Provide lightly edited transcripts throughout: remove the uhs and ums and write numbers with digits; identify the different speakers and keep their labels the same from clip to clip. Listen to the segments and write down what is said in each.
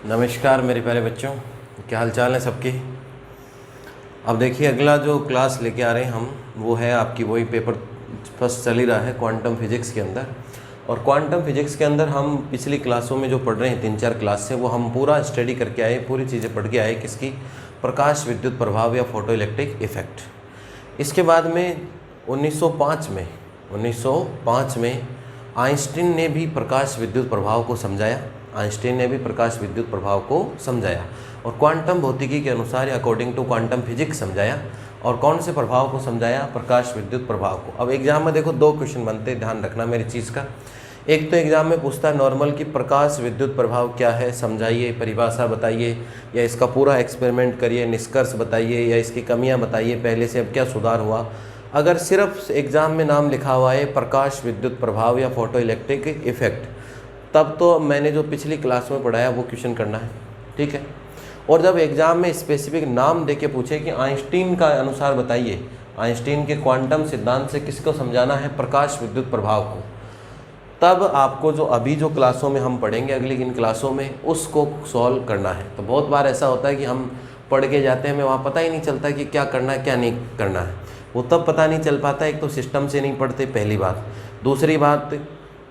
Speaker 1: नमस्कार मेरे प्यारे बच्चों, क्या हाल चाल है सबके। अब देखिए अगला जो क्लास लेके आ रहे हैं हम वो है आपकी वही पेपर फर्स्ट चल ही रहा है क्वांटम फिजिक्स के अंदर। और क्वांटम फिजिक्स के अंदर हम पिछली क्लासों में जो पढ़ रहे हैं 3-4 क्लास से वो हम पूरा स्टडी करके आए, पूरी चीज़ें पढ़ के आए किसकी, प्रकाश विद्युत प्रभाव या फोटो इलेक्ट्रिक इफेक्ट। इसके बाद में 1905 में आइंस्टीन ने भी प्रकाश विद्युत प्रभाव को समझाया। और क्वांटम भौतिकी के अनुसार अकॉर्डिंग टू क्वांटम फिजिक्स समझाया। और कौन से प्रभाव को समझाया, प्रकाश विद्युत प्रभाव को। अब एग्जाम में देखो 2 क्वेश्चन बनते हैं, ध्यान रखना मेरी चीज़ का। एक तो एग्जाम में पूछता है नॉर्मल कि प्रकाश विद्युत प्रभाव क्या है, समझाइए, परिभाषा बताइए, या इसका पूरा एक्सपेरिमेंट करिए, निष्कर्ष बताइए, या इसकी कमियां बताइए, पहले से अब क्या सुधार हुआ। अगर सिर्फ एग्ज़ाम में नाम लिखा हुआ है प्रकाश विद्युत प्रभाव या फोटो इलेक्ट्रिक इफेक्ट, तब तो मैंने जो पिछली क्लास में पढ़ाया वो क्वेश्चन करना है, ठीक है। और जब एग्ज़ाम में स्पेसिफिक नाम देके पूछे कि आइंस्टीन का अनुसार बताइए, आइंस्टीन के क्वांटम सिद्धांत से किसको समझाना है, प्रकाश विद्युत प्रभाव को, तब आपको जो अभी जो क्लासों में हम पढ़ेंगे अगली इन क्लासों में उसको सॉल्व करना है। तो बहुत बार ऐसा होता है कि हम पढ़ के जाते हैं, हमें वहाँ पता ही नहीं चलता कि क्या करना है क्या नहीं करना है। वो तब पता नहीं चल पाता, एक तो सिस्टम से नहीं पढ़ते, पहली बात। दूसरी बात,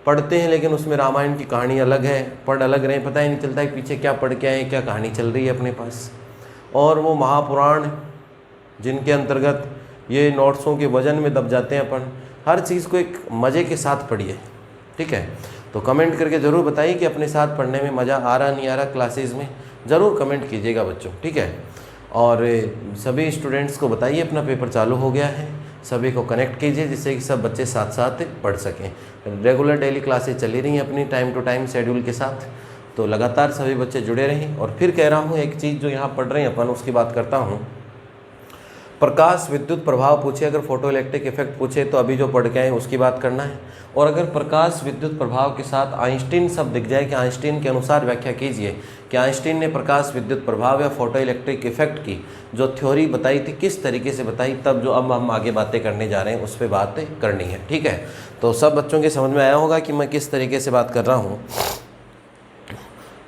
Speaker 1: पढ़ते हैं लेकिन उसमें रामायण की कहानी अलग है, पढ़ अलग रहे, पता ही नहीं चलता है पीछे क्या पढ़ के आए, क्या कहानी चल रही है अपने पास। और वो महापुराण जिनके अंतर्गत ये नोट्सों के वजन में दब जाते हैं अपन, हर चीज़ को एक मज़े के साथ पढ़िए, ठीक है। तो कमेंट करके ज़रूर बताइए कि अपने साथ पढ़ने में मज़ा आ रहा नहीं आ रहा क्लासेस में, ज़रूर कमेंट कीजिएगा बच्चों, ठीक है। और सभी स्टूडेंट्स को बताइए अपना पेपर चालू हो गया है, सभी को कनेक्ट कीजिए जिससे कि सब बच्चे साथ साथ पढ़ सकें। रेगुलर डेली क्लासेस चली रही हैं अपनी टाइम टू टाइम शेड्यूल के साथ, तो लगातार सभी बच्चे जुड़े रहें। और फिर कह रहा हूँ एक चीज़ जो यहाँ पढ़ रहे हैं अपन उसकी बात करता हूँ। प्रकाश विद्युत प्रभाव पूछे, अगर फोटो इलेक्ट्रिक इफेक्ट पूछे तो अभी जो पढ़ के आए उसकी बात करना है। और अगर प्रकाश विद्युत प्रभाव के साथ आइंस्टीन शब्द दिख जाए कि आइंस्टीन के अनुसार व्याख्या कीजिए कि आइंस्टीन ने प्रकाश विद्युत प्रभाव या फोटो इलेक्ट्रिक इफेक्ट की जो थ्योरी बताई थी किस तरीके से बताई, तब जो अब हम आगे बातें करने जा रहे हैं उस पर बात करनी है, ठीक है। तो सब बच्चों के समझ में आया होगा कि मैं किस तरीके से बात कर रहा हूँ।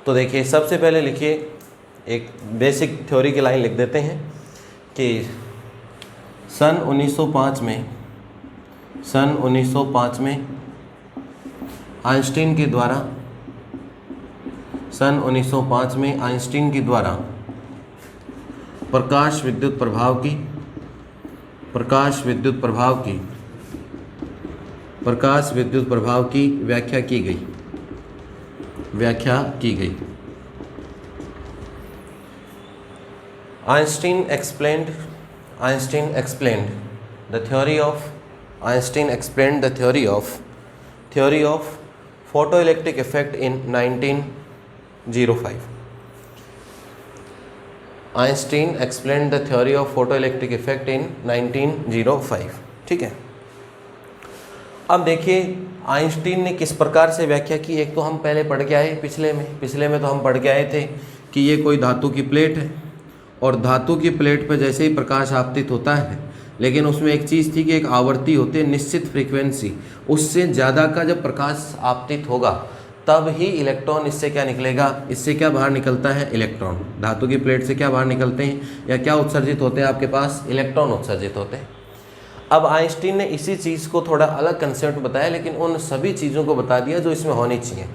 Speaker 1: तो देखिए सबसे पहले लिखिए, एक बेसिक थ्योरी की लाइन लिख देते हैं कि सन 1905 में आइंस्टीन के द्वारा प्रकाश विद्युत प्रभाव की व्याख्या की गई। Einstein explained the theory of photoelectric effect in 1905. Einstein explained the theory of photoelectric effect in 1905, ठीक है। अब देखिए आइंस्टीन ने किस प्रकार से व्याख्या की। एक तो हम पहले पढ़ के आए पिछले में तो हम पढ़ के आए थे कि ये कोई धातु की प्लेट है और धातु की प्लेट पर जैसे ही प्रकाश आपतित होता है, लेकिन उसमें एक चीज़ थी कि एक आवर्ती होती है, निश्चित फ्रीक्वेंसी, उससे ज़्यादा का जब प्रकाश आपतित होगा तब ही इलेक्ट्रॉन इससे क्या निकलेगा, इससे क्या बाहर निकलता है, इलेक्ट्रॉन। धातु की प्लेट से क्या बाहर निकलते हैं या क्या उत्सर्जित होते हैं आपके पास, इलेक्ट्रॉन उत्सर्जित होते हैं। अब आइंस्टीन ने इसी चीज़ को थोड़ा अलग कंसेप्ट बताया, लेकिन उन सभी चीज़ों को बता दिया जो इसमें होनी चाहिए।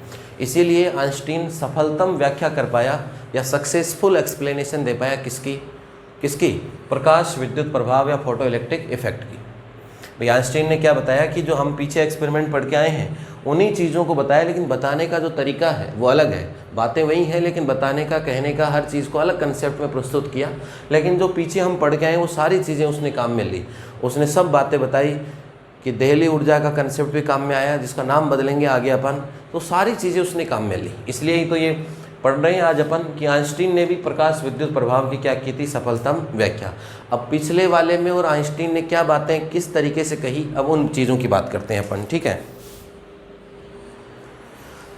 Speaker 1: इसीलिए आइंस्टीन सफलतम व्याख्या कर पाया या सक्सेसफुल एक्सप्लेनेशन दे पाया किसकी, प्रकाश विद्युत प्रभाव या फोटो इलेक्ट्रिक इफेक्ट की। भाई आइंस्टीन ने क्या बताया कि जो हम पीछे एक्सपेरिमेंट पढ़ के आए हैं उन्हीं चीज़ों को बताया, लेकिन बताने का जो तरीका है वो अलग है। बातें वही हैं लेकिन बताने का, कहने का, हर चीज़ को अलग कंसेप्ट में प्रस्तुत किया। लेकिन जो पीछे हम पढ़ के आए वो सारी चीज़ें उसने काम में ली। उसने सब बातें बताई कि देहली ऊर्जा का कंसेप्ट भी काम में आया, जिसका नाम बदलेंगे आगे अपन, तो सारी चीज़ें उसने काम में ली। इसलिए ही तो ये पढ़ रहे हैं आज अपन कि आइंस्टीन ने भी प्रकाश विद्युत प्रभाव की क्या की थी, सफलतम व्याख्या। अब पिछले वाले में और आइंस्टीन ने क्या बातें किस तरीके से कही, अब उन चीज़ों की बात करते हैं अपन, ठीक है।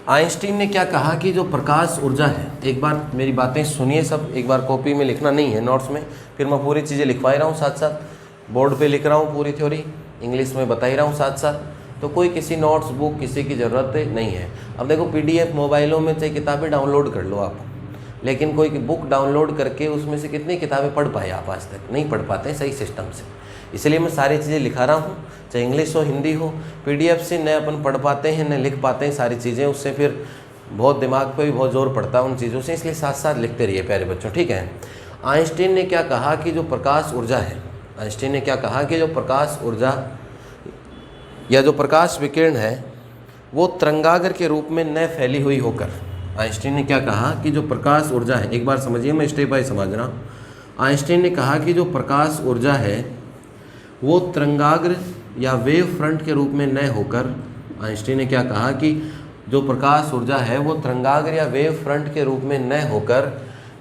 Speaker 1: आइंस्टीन ने क्या कहा कि जो प्रकाश ऊर्जा है, एक बार मेरी बातें सुनिए सब, एक बार कॉपी में लिखना नहीं है नोट्स में, फिर मैं पूरी चीज़ें लिखवा ही रहा हूँ, साथ साथ बोर्ड पे लिख रहा हूँ, पूरी थ्योरी इंग्लिश में बता ही रहा हूँ साथ साथ, तो कोई किसी नोट्स बुक किसी की ज़रूरत नहीं है। अब देखो PDF मोबाइलों में चाहे किताबें डाउनलोड कर लो आप, लेकिन कोई बुक डाउनलोड करके उसमें से कितनी किताबें पढ़ पाए आप? आज तक नहीं पढ़ पाते हैं सही सिस्टम से। इसलिए मैं सारी चीज़ें लिखा रहा हूँ, चाहे इंग्लिश हो हिंदी हो। PDF से न अपन पढ़ पाते हैं न लिख पाते हैं सारी चीज़ें, उससे फिर बहुत दिमाग पे भी बहुत ज़ोर पड़ता है उन चीज़ों से, इसलिए साथ साथ लिखते रहिए प्यारे बच्चों, ठीक है। आइंस्टीन ने क्या कहा कि जो प्रकाश ऊर्जा है, आइंस्टीन ने क्या कहा कि जो प्रकाश ऊर्जा या जो प्रकाश विकिरण है वो तरंगाग्र के रूप में न फैली हुई होकर, आइंस्टीन ने क्या कहा कि जो प्रकाश ऊर्जा है, एक बार समझिए, मैं स्टेप बाय समझ रहा हूँ। आइंस्टीन ने कहा कि जो प्रकाश ऊर्जा है वो तरंगाग्र या वेव फ्रंट के रूप में न होकर, आइंस्टीन ने क्या कहा कि जो प्रकाश ऊर्जा है वो तरंगाग्र या वेव फ्रंट के रूप में न होकर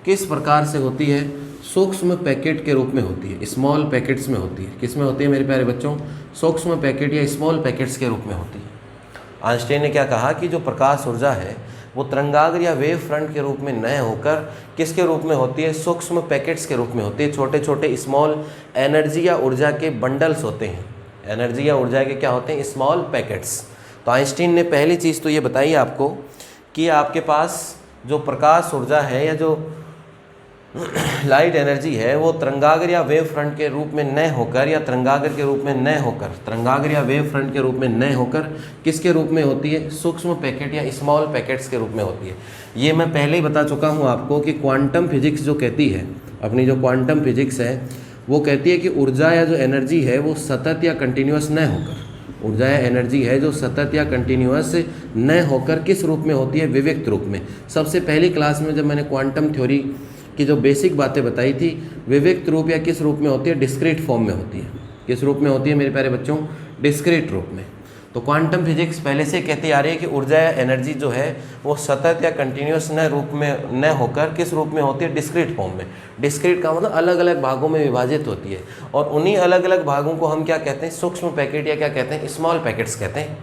Speaker 1: किस प्रकार से होती है? सूक्ष्म पैकेट के रूप में होती है, स्मॉल पैकेट्स में होती है। किस में होती है मेरे प्यारे बच्चों? सूक्ष्म पैकेट या स्मॉल पैकेट्स के रूप में होती है। आइंस्टीन ने क्या कहा कि जो प्रकाश ऊर्जा है वो तरंगाग्र या वेव फ्रंट के रूप में न होकर किसके रूप में होती है? सूक्ष्म पैकेट्स के रूप में होती है। छोटे छोटे स्मॉल एनर्जी या ऊर्जा के बंडल्स होते हैं, एनर्जी या ऊर्जा के क्या होते हैं? Small packets. तो आइंस्टीन ने पहली चीज़ तो ये बताई आपको कि आपके पास जो प्रकाश ऊर्जा है या जो लाइट एनर्जी है वो तरंगाग्र या वेव फ्रंट के रूप में न होकर, या तरंगाग्र के रूप में न होकर, तरंगाग्र या वेव फ्रंट के रूप में न होकर किसके रूप में होती है? सूक्ष्म पैकेट या स्मॉल पैकेट्स के रूप में होती है। ये मैं पहले ही बता चुका हूँ आपको कि क्वांटम फिजिक्स जो कहती है, अपनी जो क्वांटम फिजिक्स है वो कहती है कि ऊर्जा या जो एनर्जी है वो सतत या कंटिन्यूस न होकर, ऊर्जा या एनर्जी है जो सतत या कंटिन्यूस न होकर किस रूप में होती है? विविक्त रूप में। सबसे पहली क्लास में जब मैंने क्वांटम थ्योरी की जो बेसिक बातें बताई थी, विविक्त रूप या किस रूप में होती है? डिस्क्रीट फॉर्म में होती है। किस रूप में होती है मेरे प्यारे बच्चों? डिस्क्रीट रूप में। तो क्वांटम फिजिक्स पहले से कहती आ रही है कि ऊर्जा या एनर्जी जो है वो सतत या कंटिन्यूस न रूप में न होकर किस रूप में होती है? डिस्क्रीट फॉर्म में। डिस्क्रीट का मतलब अलग अलग भागों में विभाजित होती है, और उन्हीं अलग अलग भागों को हम क्या कहते हैं? सूक्ष्म पैकेट या क्या कहते हैं? स्मॉल पैकेट्स कहते हैं।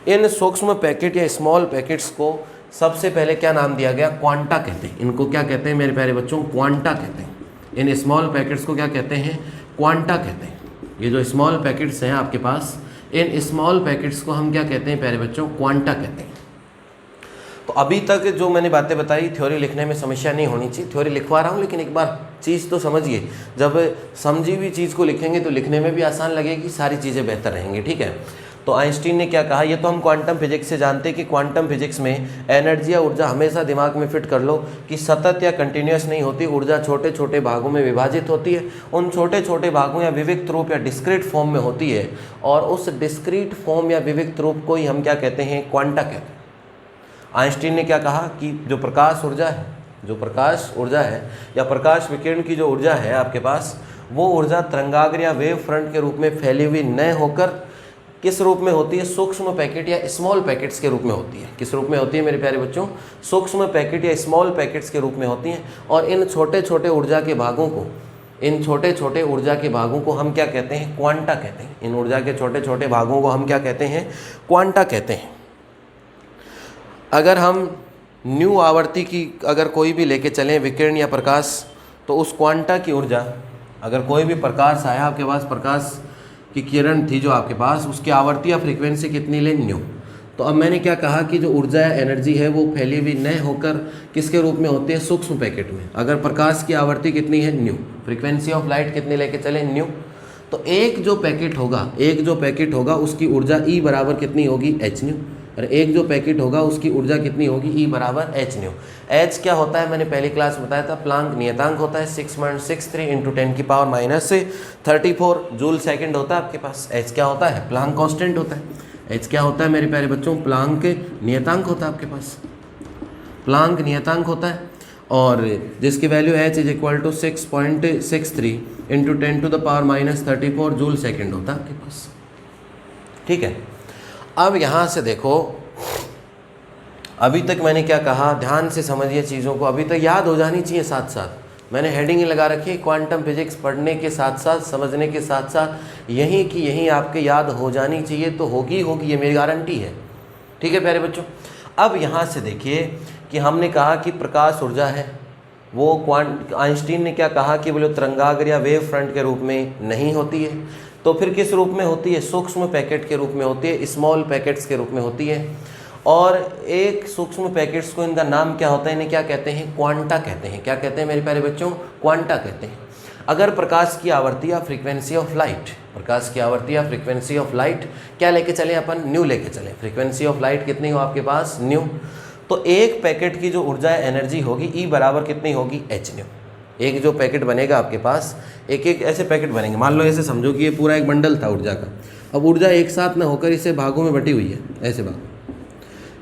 Speaker 1: इन सूक्ष्म पैकेट या स्मॉल पैकेट्स को सबसे पहले क्या नाम दिया गया? क्वांटा कहते हैं। इनको क्या कहते हैं मेरे प्यारे बच्चों? क्वांटा कहते हैं। इन स्मॉल पैकेट्स को क्या कहते हैं? क्वांटा कहते हैं। ये जो स्मॉल पैकेट्स हैं आपके पास, इन स्मॉल पैकेट्स को हम क्या कहते हैं प्यारे बच्चों? क्वांटा कहते हैं। तो अभी तक जो मैंने बातें बताई, थ्योरी लिखने में समस्या नहीं होनी चाहिए। थ्योरी लिखवा रहा हूँ लेकिन एक बार चीज़ तो समझिए। जब समझी हुई चीज़ को लिखेंगे तो लिखने में भी आसान लगेगी, सारी चीज़ें बेहतर रहेंगी, ठीक है। तो आइंस्टीन ने क्या कहा? ये तो हम क्वांटम फिजिक्स से जानते हैं कि क्वांटम फिजिक्स में एनर्जी या ऊर्जा, हमेशा दिमाग में फिट कर लो कि सतत या कंटिन्यूस नहीं होती, ऊर्जा छोटे छोटे भागों में विभाजित होती है। उन छोटे छोटे भागों या विविक्त रूप या डिस्क्रीट फॉर्म में होती है, और उस डिस्क्रीट फॉर्म या विविक्त रूप को ही हम क्या कहते हैं? क्वांटा कहते हैं। आइंस्टीन ने क्या कहा कि जो प्रकाश ऊर्जा है, जो प्रकाश ऊर्जा है या प्रकाश विकिरण की जो ऊर्जा है आपके पास, वो ऊर्जा तरंगाग्र या वेव फ्रंट के रूप में फैली हुई न होकर किस रूप में होती है? सूक्ष्म पैकेट या स्मॉल पैकेट्स के रूप में होती है। किस रूप में होती है मेरे प्यारे बच्चों? सूक्ष्म पैकेट या स्मॉल पैकेट्स के रूप में होती हैं। और इन छोटे छोटे ऊर्जा के भागों को, इन छोटे छोटे ऊर्जा के भागों को हम क्या कहते हैं? क्वांटा कहते हैं। इन ऊर्जा के छोटे छोटे भागों को हम क्या कहते हैं? क्वांटा कहते हैं। अगर हम न्यू आवर्ती की अगर कोई भी लेके चलें विकिरण या प्रकाश, तो उस क्वांटा की ऊर्जा, अगर कोई भी प्रकाश आया आपके पास, प्रकाश की किरण थी जो आपके पास, उसकी आवर्ती या फ्रीक्वेंसी कितनी लें? न्यू। तो अब मैंने क्या कहा कि जो ऊर्जा या एनर्जी है वो फैली हुई न होकर किसके रूप में होती है? सूक्ष्म पैकेट में। अगर प्रकाश की आवर्ती कितनी है? न्यू। फ्रीक्वेंसी ऑफ लाइट कितनी लेके चले? न्यू। तो एक जो पैकेट होगा उसकी ऊर्जा E बराबर कितनी होगी? h new. और एक जो पैकेट होगा उसकी ऊर्जा कितनी होगी? E बराबर h न्यू। h क्या होता है? मैंने पहली क्लास में बताया था, प्लांक नियतांक होता है। 6.63 × 10⁻⁻34 जूल सेकंड होता है आपके पास। h क्या होता है? प्लांक कांस्टेंट होता है। h क्या होता है मेरे प्यारे बच्चों? प्लांक नियतांक होता है आपके पास, प्लांक नियतांक होता है, और जिसकी वैल्यू h = 6.63 × 10⁻⁻34 जूल सेकंड होता है आपके पास, ठीक है। अब यहाँ से देखो, अभी तक मैंने क्या कहा? ध्यान से समझिए चीज़ों को, अभी तक याद हो जानी चाहिए। साथ साथ मैंने हेडिंग लगा रखी है, क्वांटम फिजिक्स पढ़ने के साथ साथ, समझने के साथ साथ यहीं की यहीं आपके याद हो जानी चाहिए। तो होगी, ये मेरी गारंटी है, ठीक है प्यारे बच्चों। अब यहाँ से देखिए कि हमने कहा कि प्रकाश ऊर्जा है वो आइंस्टीन ने क्या कहा कि बोले तरंगाग्र या वेव फ्रंट के रूप में नहीं होती है, तो फिर किस रूप में होती है? सूक्ष्म पैकेट के रूप में होती है, स्मॉल पैकेट्स के रूप में होती है। और एक सूक्ष्म पैकेट्स को, इनका नाम क्या होता है, इन्हें क्या कहते हैं, क्वांटा कहते हैं। क्या कहते हैं मेरे प्यारे बच्चों, क्वांटा कहते हैं। अगर प्रकाश की आवर्ती या फ्रीक्वेंसी ऑफ लाइट, प्रकाश की आवर्ती या फ्रीक्वेंसी ऑफ लाइट क्या लेके चले अपन, न्यू लेके चले। फ्रीक्वेंसी ऑफ लाइट कितनी हो आपके पास, न्यू। तो एक पैकेट की जो ऊर्जा एनर्जी होगी ई बराबर कितनी होगी, एच न्यू। एक जो पैकेट बनेगा आपके पास, एक एक ऐसे पैकेट बनेंगे, मान लो ऐसे समझो कि ये पूरा एक बंडल था ऊर्जा का। अब ऊर्जा एक साथ न होकर इसे भागों में बटी हुई है, ऐसे भाग,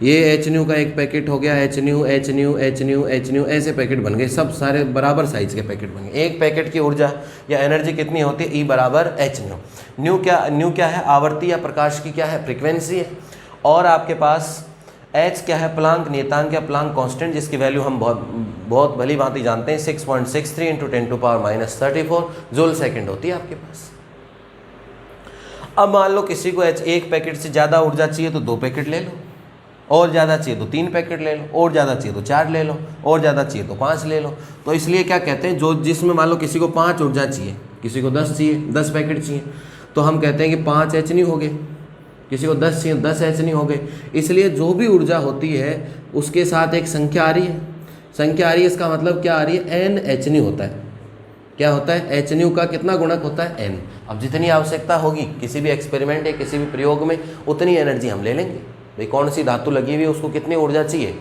Speaker 1: ये एच न्यू का एक पैकेट हो गया, H new H new H new H new, ऐसे पैकेट बन गए, सब सारे बराबर साइज के पैकेट बन गए। एक पैकेट की ऊर्जा या एनर्जी कितनी होती है, ई बराबर एच न्यू। न्यू क्या है, आवर्ती या प्रकाश की क्या है, फ्रीक्वेंसी है। और आपके पास एच क्या है, प्लांक नियतांक या प्लांक कांस्टेंट, जिसकी वैल्यू हम बहुत भली भांति जानते हैं, 6.63 × 10⁻34 जूल सेकंड होती है आपके पास। अब मान लो किसी को एक पैकेट से ज़्यादा ऊर्जा चाहिए तो 2 पैकेट ले लो, और ज़्यादा चाहिए तो 3 पैकेट ले लो, और ज़्यादा चाहिए तो 4 ले लो, और ज़्यादा चाहिए तो 5 ले लो। तो इसलिए क्या कहते हैं, जो जिसमें मान लो किसी को 5 ऊर्जा चाहिए, किसी को 10 चाहिए, 10 पैकेट चाहिए, तो हम कहते हैं कि 5 एच न्यू हो गए। किसी को 10 चाहिए, 10 एच न्यू हो गए। इसलिए जो भी ऊर्जा होती है उसके साथ एक संख्या आ रही है, संख्या आ रही है, इसका मतलब क्या आ रही है, एन एच न्यू होता है। क्या होता है, एच न्यू का कितना गुणक होता है, एन। अब जितनी आवश्यकता होगी किसी भी एक्सपेरिमेंट या किसी भी प्रयोग में, उतनी एनर्जी हम ले लेंगे। भाई कौन सी धातु लगी हुई है, उसको कितनी ऊर्जा चाहिए।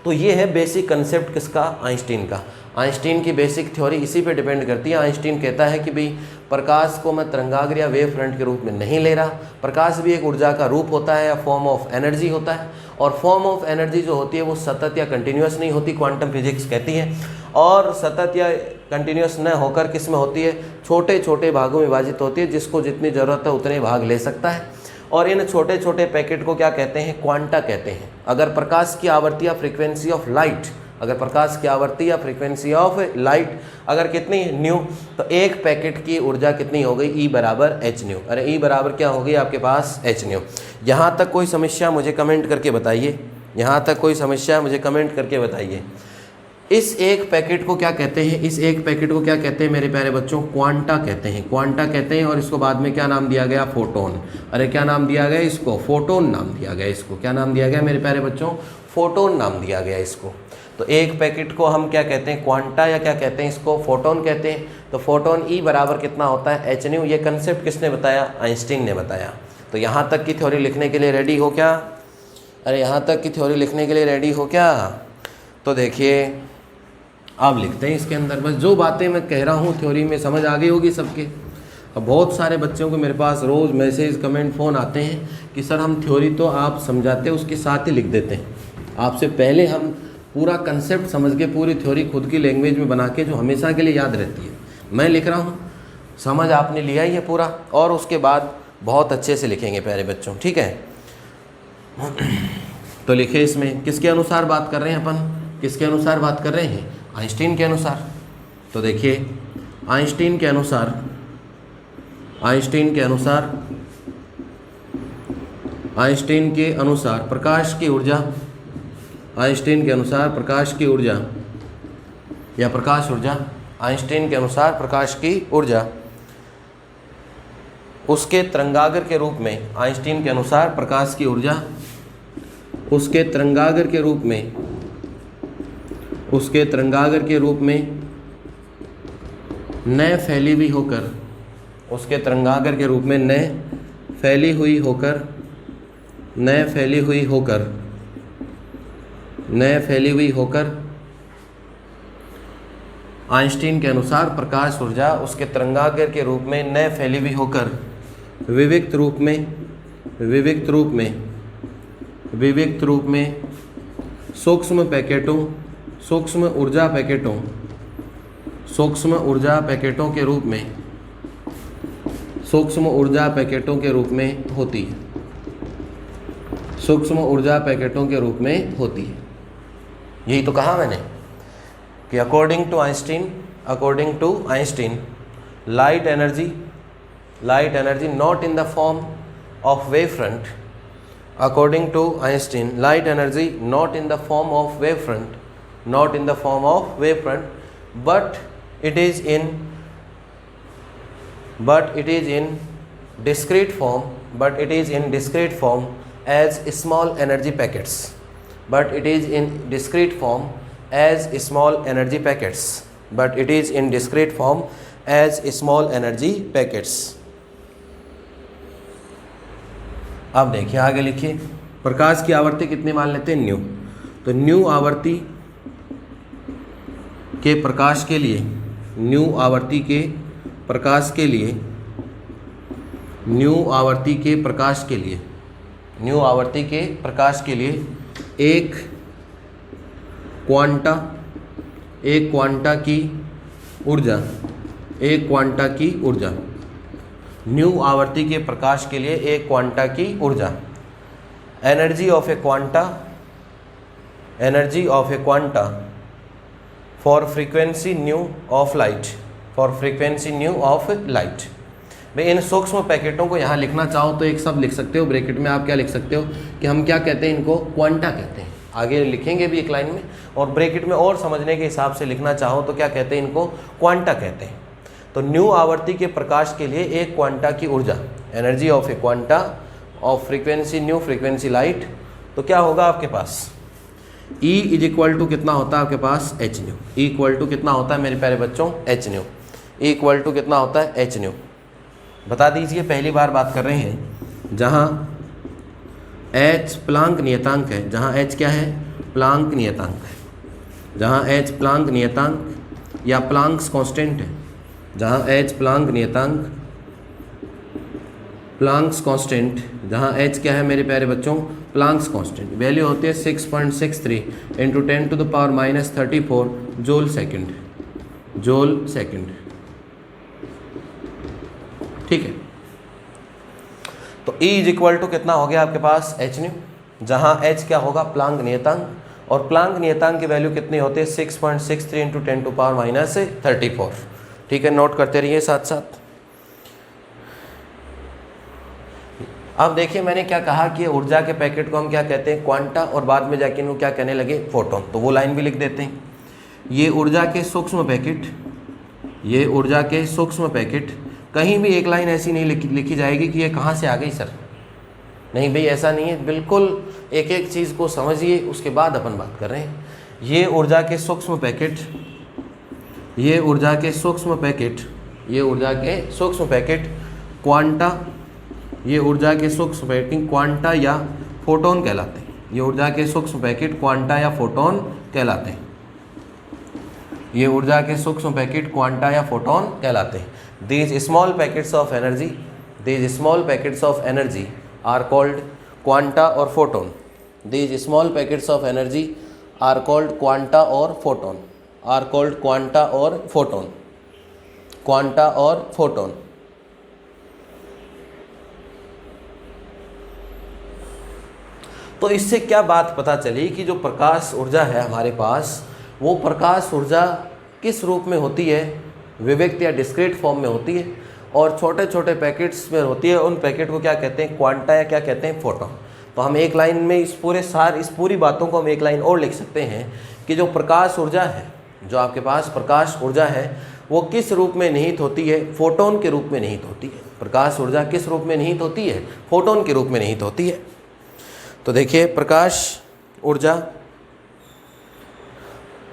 Speaker 1: तो ये है बेसिक कंसेप्ट किसका, आइंस्टीन का। आइंस्टीन की बेसिक थ्योरी इसी पे डिपेंड करती है। आइंस्टीन कहता है कि भाई प्रकाश को मैं तरंगाग्र या वेव फ्रंट के रूप में नहीं ले रहा, प्रकाश भी एक ऊर्जा का रूप होता है या फॉर्म ऑफ एनर्जी होता है। और फॉर्म ऑफ एनर्जी जो होती है वो सतत या कंटिन्यूस नहीं होती, क्वांटम फिजिक्स कहती है। और सतत या कंटिन्यूस न होकर किस में होती है, छोटे छोटे भागों में विभाजित होती है, जिसको जितनी ज़रूरत है उतने भाग ले सकता है। और इन छोटे छोटे पैकेट को क्या कहते हैं, क्वांटा कहते हैं। अगर प्रकाश की आवर्ती या फ्रीक्वेंसी ऑफ लाइट, अगर प्रकाश की आवर्ती या फ्रीक्वेंसी ऑफ लाइट अगर कितनी न्यू, तो एक पैकेट की ऊर्जा कितनी हो गई, ई बराबर एच न्यू। अरे ई बराबर क्या हो गई आपके पास, एच न्यू। यहाँ तक कोई समस्या मुझे कमेंट करके बताइए, यहाँ तक कोई समस्या मुझे कमेंट करके बताइए। इस एक पैकेट को क्या कहते हैं, इस एक पैकेट को क्या कहते हैं मेरे प्यारे बच्चों, क्वांटा कहते हैं, क्वांटा कहते हैं। और इसको बाद में क्या नाम दिया गया, फोटोन। अरे क्या नाम दिया गया इसको, फोटोन नाम दिया गया इसको। क्या नाम दिया गया मेरे प्यारे बच्चों, फोटोन नाम दिया गया इसको। तो एक पैकेट को हम क्या कहते हैं, क्वांटा, या क्या कहते हैं इसको, फोटोन कहते हैं। तो फोटोन ई बराबर कितना होता है, एच न्यू। ये कंसेप्ट किसने बताया, आइंस्टीन ने बताया। तो यहाँ तक की थ्योरी लिखने के लिए रेडी हो क्या, अरे यहाँ तक की थ्योरी लिखने के लिए रेडी हो क्या। तो देखिए अब लिखते हैं इसके अंदर, बस जो बातें मैं कह रहा हूँ थ्योरी में समझ आ गई होगी सबके। अब बहुत सारे बच्चों को मेरे पास रोज़ मैसेज, कमेंट, फ़ोन आते हैं कि सर हम थ्योरी तो आप समझाते हैं उसके साथ ही लिख देते हैं, आपसे पहले हम पूरा कंसेप्ट समझ के पूरी थ्योरी खुद की लैंग्वेज में बना के जो हमेशा के लिए याद रहती है मैं लिख रहा हूँ, समझ आपने लिया ही है पूरा, और उसके बाद बहुत अच्छे से लिखेंगे प्यारे बच्चों, ठीक है। तो लिखे इसमें किसके अनुसार बात कर रहे हैं अपन, किसके अनुसार बात कर रहे हैं, आइंस्टीन के अनुसार। तो देखिए आइंस्टीन के अनुसार, आइंस्टीन के अनुसार, आइंस्टीन के अनुसार प्रकाश की ऊर्जा, आइंस्टीन के अनुसार प्रकाश की ऊर्जा या प्रकाश ऊर्जा, आइंस्टीन के अनुसार प्रकाश की ऊर्जा उसके तरंगाग्र के रूप में, आइंस्टीन के अनुसार प्रकाश की ऊर्जा उसके तरंगाग्र के रूप में, उसके तरंगाग्र के रूप में न फैली हुई होकर, उसके तरंगाग्र के रूप में न फैली हुई होकर, न फैली हुई होकर, न फैली हुई होकर आइंस्टीन के अनुसार प्रकाश ऊर्जा उसके तरंगाग्र के रूप में न फैली हुई होकर विविक्त रूप में, विविक्त रूप में, विविक्त रूप में सूक्ष्म पैकेटों, सूक्ष्म ऊर्जा पैकेटों, सूक्ष्म ऊर्जा पैकेटों के रूप में, सूक्ष्म ऊर्जा पैकेटों के रूप में होती है, सूक्ष्म ऊर्जा पैकेटों के रूप में होती है। यही तो कहा मैंने कि according to Einstein, according to Einstein light energy, light energy not in the form of wave front, according to Einstein light energy not in the form of wavefront, not in the form of wavefront, but it is in discrete form, but it is in discrete form as small energy packets, but it is in discrete form as small energy packets, but it is in discrete form as small energy packets. अब देखिए आगे लिखिए, प्रकाश की आवर्ती कितनी मान लेते हैं, न्यू। तो न्यू आवर्ती के प्रकाश के लिए, न्यू आवर्ती के प्रकाश के लिए, न्यू आवर्ती के प्रकाश के लिए, न्यू आवर्ती के प्रकाश के लिए एक क्वांटा की ऊर्जा, एक क्वांटा की ऊर्जा, न्यू आवर्ती के प्रकाश के लिए एक क्वांटा की ऊर्जा, energy of a quanta, energy of a quanta for frequency new of light, for frequency new of light. भाई इन सूक्ष्म पैकेटों को यहाँ लिखना चाहो तो एक शब्द लिख सकते हो, ब्रैकेट में आप क्या लिख सकते हो कि हम क्या कहते हैं, इनको क्वांटा कहते हैं। आगे लिखेंगे भी एक लाइन में, और ब्रैकेट में और समझने के हिसाब से लिखना चाहो तो क्या कहते हैं, इनको क्वांटा कहते हैं। तो न्यू आवर्ती के प्रकाश के लिए एक क्वांटा की ऊर्जा, energy of a quanta of frequency nu frequency light, तो क्या होगा आपके पास, E इज इक्वल टू कितना होता है आपके पास, h nu. E equal to कितना होता है मेरे प्यारे बच्चों, h nu. E equal to कितना होता है, एच न्यू। बता दीजिए, पहली बार बात कर रहे हैं, जहाँ H प्लांक नियतांक है, जहाँ H क्या है, प्लांक नियतांक है, जहाँ H प्लांक नियतांक या प्लांक्स कांस्टेंट है, जहाँ H प्लांक नियतांक, प्लांक्स कांस्टेंट, जहाँ H क्या है मेरे प्यारे बच्चों, प्लांक्स कांस्टेंट, वैल्यू होती है 6.63 into 10⁻34 joule second, joule second. ठीक है, तो E इज इक्वल टू कितना हो गया आपके पास, एच न्यू, जहाँ H क्या होगा, प्लांक नियतांक, और प्लांक नियतांक की वैल्यू कितनी होती है, 6.63 इंटू 10⁻34। ठीक है, नोट करते रहिए साथ साथ। अब देखिए मैंने क्या कहा कि ऊर्जा के पैकेट को हम क्या कहते हैं, क्वांटा, और बाद में जाके इनको क्या कहने लगे, फोटोन। तो वो लाइन भी लिख देते हैं, ये ऊर्जा के सूक्ष्म पैकेट, ये ऊर्जा के सूक्ष्म पैकेट, कहीं भी एक लाइन ऐसी नहीं लिखी जाएगी कि ये कहाँ से आ गई सर, नहीं भाई ऐसा नहीं है, बिल्कुल एक एक चीज़ को समझिए, उसके बाद अपन बात कर रहे हैं। ये ऊर्जा के सूक्ष्म पैकेट, ये ऊर्जा के सूक्ष्म पैकेट, ये ऊर्जा के सूक्ष्म पैकेट क्वांटा, ये ऊर्जा के सूक्ष्म पैकेट क्वांटा या फोटोन कहलाते हैं, ये ऊर्जा के सूक्ष्म पैकेट क्वांटा या फोटोन कहलाते हैं, ये ऊर्जा के सूक्ष्म पैकेट क्वांटा या फोटोन कहलाते हैं। These small packets of energy, these small packets of energy are called quanta or photon. These small packets of energy are called quanta or photon, are called quanta or photon, quanta or photon. तो इससे क्या बात पता चली कि जो प्रकाश ऊर्जा है हमारे पास, वो प्रकाश ऊर्जा किस रूप में होती है, विविक्त या डिस्क्रीट फॉर्म में होती है, और छोटे छोटे पैकेट्स में होती है। उन पैकेट को क्या कहते हैं, क्वांटा या क्या कहते हैं, फोटोन। तो हम एक लाइन में इस पूरी बातों को हम एक लाइन और लिख सकते हैं कि जो प्रकाश ऊर्जा है, जो आपके पास प्रकाश ऊर्जा है, वो किस रूप में निहित होती है, फोटोन के रूप में निहित होती है। प्रकाश ऊर्जा किस रूप में निहित होती है, फोटोन के रूप में निहित होती है। तो देखिए प्रकाश ऊर्जा,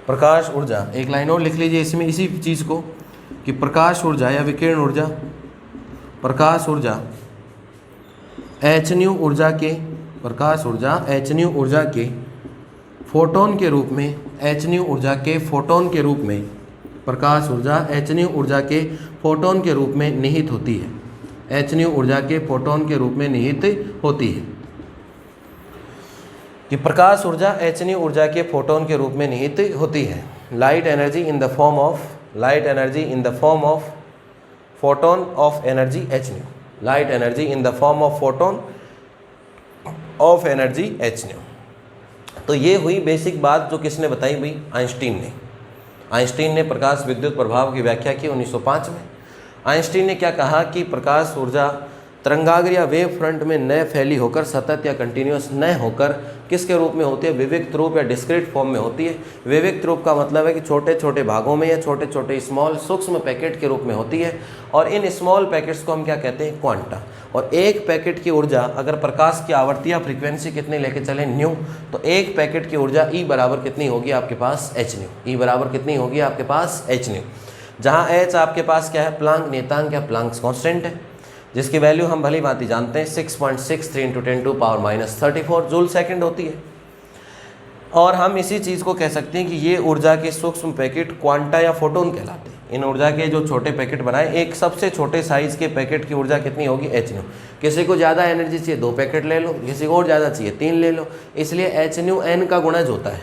Speaker 1: प्रकाश ऊर्जा, एक लाइन और लिख लीजिए इसमें इसी चीज़ को कि प्रकाश ऊर्जा या विकिरण ऊर्जा, प्रकाश ऊर्जा एच न्यू ऊर्जा के, प्रकाश ऊर्जा एच न्यू ऊर्जा के फोटोन के रूप में, एच न्यू ऊर्जा के फोटोन के रूप में, प्रकाश ऊर्जा एच न्यू ऊर्जा के फोटोन के रूप में निहित होती है, एच न्यू ऊर्जा के फोटोन के रूप में निहित होती है। कि प्रकाश ऊर्जा एच न्यू ऊर्जा के फोटोन के रूप में निहित होती है। Light energy in the form of, light energy in the form of photon of energy H new, light energy in the form of photon of energy H new. तो ये हुई बेसिक बात जो किसने बताई भाई, आइंस्टीन ने। आइंस्टीन ने प्रकाश विद्युत प्रभाव की व्याख्या की 1905 में। आइंस्टीन ने क्या कहा कि प्रकाश ऊर्जा तरंगाग्र या वेव फ्रंट में न फैली होकर सतत या कंटिन्यूस न होकर किसके रूप में होती है, विविक्त रूप या डिस्क्रीट फॉर्म में होती है। विविक्त रूप का मतलब है कि छोटे छोटे भागों में या छोटे छोटे स्मॉल सूक्ष्म पैकेट के रूप में होती है, और इन स्मॉल पैकेट्स को हम क्या कहते हैं, क्वांटा। और एक पैकेट की ऊर्जा अगर प्रकाश की आवर्ती या फ्रीक्वेंसी कितनी लेके चले, न्यू, तो एक पैकेट की ऊर्जा ई बराबर कितनी होगी आपके पास, एच न्यू। ई बराबर कितनी होगी आपके पास, एच न्यू, जहाँ एच आपके पास क्या है, प्लांक नियतांक या प्लांक्स कांस्टेंट है, जिसकी वैल्यू हम भली भांति जानते हैं 6.63 × 10⁻⁻34 जूल सेकंड होती है। और हम इसी चीज़ को कह सकते हैं कि ये ऊर्जा के सूक्ष्म पैकेट क्वांटा या फोटोन कहलाते हैं। इन ऊर्जा के जो छोटे पैकेट बनाए, एक सबसे छोटे साइज़ के पैकेट की ऊर्जा कितनी होगी, एच न्यू। किसी को ज़्यादा एनर्जी चाहिए 2 पैकेट ले लो, किसी को और ज़्यादा चाहिए 3 ले लो, इसलिए एच न्यू एन का गुणज होता है,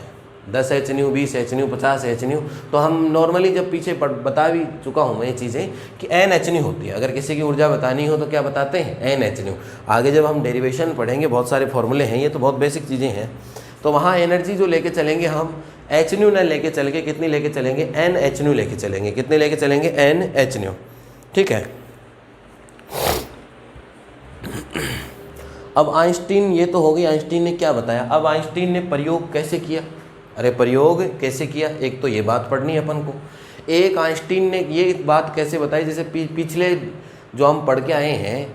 Speaker 1: 10 H new, 20 H new, 50 H new. तो हम नॉर्मली जब पीछे बता भी चुका हूँ मैं ये चीज़ें कि एन एच न्यू होती है। अगर किसी की ऊर्जा बतानी हो तो क्या बताते हैं, एन एच न्यू। आगे जब हम डेरिवेशन पढ़ेंगे, बहुत सारे फॉर्मूले हैं, ये तो बहुत बेसिक चीज़ें हैं, तो वहाँ एनर्जी जो लेके चलेंगे हम एच न्यू न लेके चल के कितनी लेके चलेंगे, एन एच न्यू लेके चलेंगे। कितने लेके चलेंगे, एन एच न्यू, ठीक है। अब आइंस्टीन, ये तो हो गई आइंस्टीन ने क्या बताया। अब आइंस्टीन ने प्रयोग कैसे किया, अरे प्रयोग कैसे किया, एक तो ये बात पढ़नी है अपन को। एक आइंस्टीन ने ये बात कैसे बताई, जैसे पिछले जो हम पढ़ के आए हैं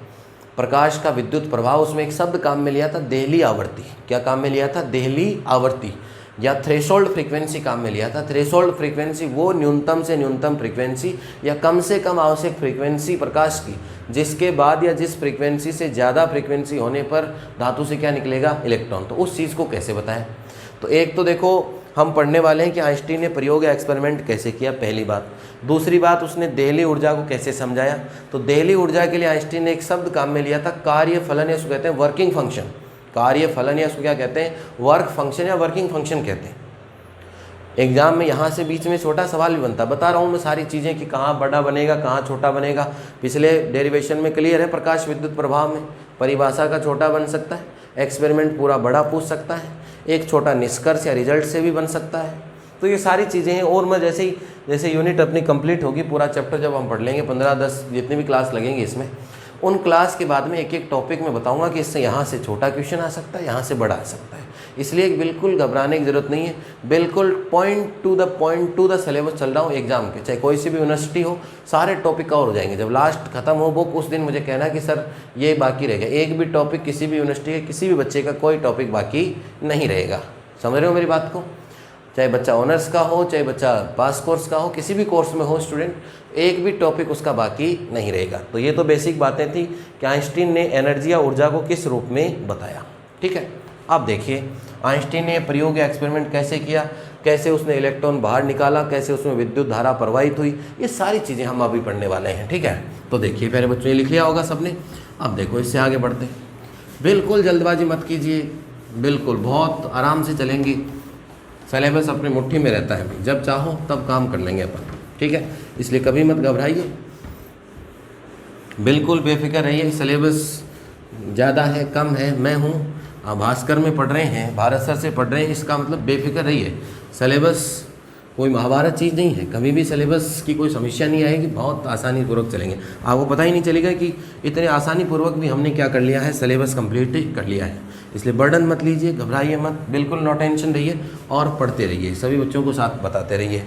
Speaker 1: प्रकाश का विद्युत प्रभाव, उसमें एक शब्द काम में लिया था, देहली आवृत्ति। क्या काम में लिया था, देहली आवृत्ति या थ्रेशोल्ड फ्रीक्वेंसी काम में लिया था। थ्रेशोल्ड फ्रीक्वेंसी वो न्यूनतम से न्यूनतम फ्रीक्वेंसी या कम से कम आवश्यक फ्रीक्वेंसी प्रकाश की, जिसके बाद या जिस फ्रीक्वेंसी से ज़्यादा फ्रीक्वेंसी होने पर धातु से क्या निकलेगा, इलेक्ट्रॉन। तो उस चीज़ को कैसे बताया, तो एक तो देखो हम पढ़ने वाले हैं कि आइंस्टीन ने प्रयोग या एक्सपेरिमेंट कैसे किया, पहली बात। दूसरी बात, उसने देहली ऊर्जा को कैसे समझाया। तो देहली ऊर्जा के लिए आइंस्टीन ने एक शब्द काम में लिया था, कार्य फलन, या उसको कहते हैं वर्किंग फंक्शन। कार्य फलन या उसको क्या कहते हैं, वर्क फंक्शन या वर्किंग फंक्शन कहते हैं। एग्जाम में यहाँ से बीच में छोटा सवाल भी बनता, बता रहा हूँ मैं सारी चीज़ें कि कहाँ बड़ा बनेगा कहाँ छोटा बनेगा। पिछले डेरिवेशन में क्लियर है, प्रकाश विद्युत प्रभाव में परिभाषा का छोटा बन सकता है, एक्सपेरिमेंट पूरा बड़ा पूछ सकता है, एक छोटा निष्कर्ष या रिजल्ट से भी बन सकता है। तो ये सारी चीज़ें हैं। और मैं जैसे यूनिट अपनी कंप्लीट होगी, पूरा चैप्टर जब हम पढ़ लेंगे, 15-10 जितनी भी क्लास लगेंगी इसमें, उन क्लास के बाद में एक एक टॉपिक में बताऊंगा कि इससे यहाँ से छोटा क्वेश्चन आ सकता है, यहाँ से बड़ा आ सकता है। इसलिए बिल्कुल घबराने की ज़रूरत नहीं है, बिल्कुल पॉइंट टू द सिलेबस चल रहा हूँ एग्जाम के, चाहे कोई सी भी यूनिवर्सिटी हो, सारे टॉपिक कवर हो जाएंगे। जब लास्ट खत्म हो बुक, उस दिन मुझे कहना कि सर ये बाकी रहेगा। एक भी टॉपिक किसी भी यूनिवर्सिटी के किसी भी बच्चे का कोई टॉपिक बाकी नहीं रहेगा। समझ रहे हो मेरी बात को, चाहे बच्चा ऑनर्स का हो, चाहे बच्चा पास कोर्स का हो, किसी भी कोर्स में हो स्टूडेंट, एक भी टॉपिक उसका बाकी नहीं रहेगा। तो ये तो बेसिक बातें थी कि आइंस्टीन ने एनर्जी या ऊर्जा को किस रूप में बताया, ठीक है। अब देखिए आइंस्टीन ने प्रयोग या एक्सपेरिमेंट कैसे किया, कैसे उसने इलेक्ट्रॉन बाहर निकाला, कैसे उसमें विद्युत धारा प्रवाहित हुई, ये सारी चीज़ें हम अभी पढ़ने वाले हैं, ठीक है। तो देखिए पहले बच्चों ने लिख लिया होगा सबने। अब देखो इससे आगे बढ़ते हैं, बिल्कुल जल्दबाजी मत कीजिए, बिल्कुल बहुत आराम से चलेंगे। सिलेबस अपनी मुट्ठी में रहता है, जब चाहो तब काम कर लेंगे अपन, ठीक है। इसलिए कभी मत घबराइए, बिल्कुल बेफिक्र रहिए। सिलेबस ज़्यादा है कम है, मैं हूँ, आप भास्कर में पढ़ रहे हैं, भारत सर से पढ़ रहे हैं, इसका मतलब बेफिक्र रहिए। सिलेबस कोई महाभारत चीज़ नहीं है, कभी भी सिलेबस की कोई समस्या नहीं आएगी, बहुत आसानी पूर्वक चलेंगे। आपको पता ही नहीं चलेगा कि इतने आसानी पूर्वक भी हमने क्या कर लिया है, सिलेबस कंप्लीट कर लिया है। इसलिए बर्डन मत लीजिए, घबराइए मत, बिल्कुल नो टेंशन रहिए और पढ़ते रहिए, सभी बच्चों को साथ बताते रहिए।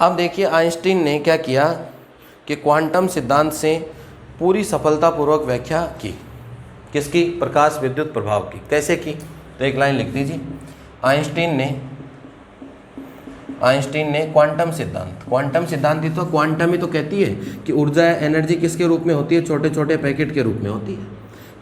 Speaker 1: अब देखिए आइंस्टीन ने क्या किया कि क्वांटम सिद्धांत से पूरी सफलतापूर्वक व्याख्या की, किसकी, प्रकाश विद्युत प्रभाव की। कैसे की, तो एक लाइन लिख दीजिए। आइंस्टीन ने क्वांटम सिद्धांत ही तो, क्वांटम ही तो कहती है कि ऊर्जा एनर्जी किसके रूप में होती है, छोटे छोटे पैकेट के रूप में होती है।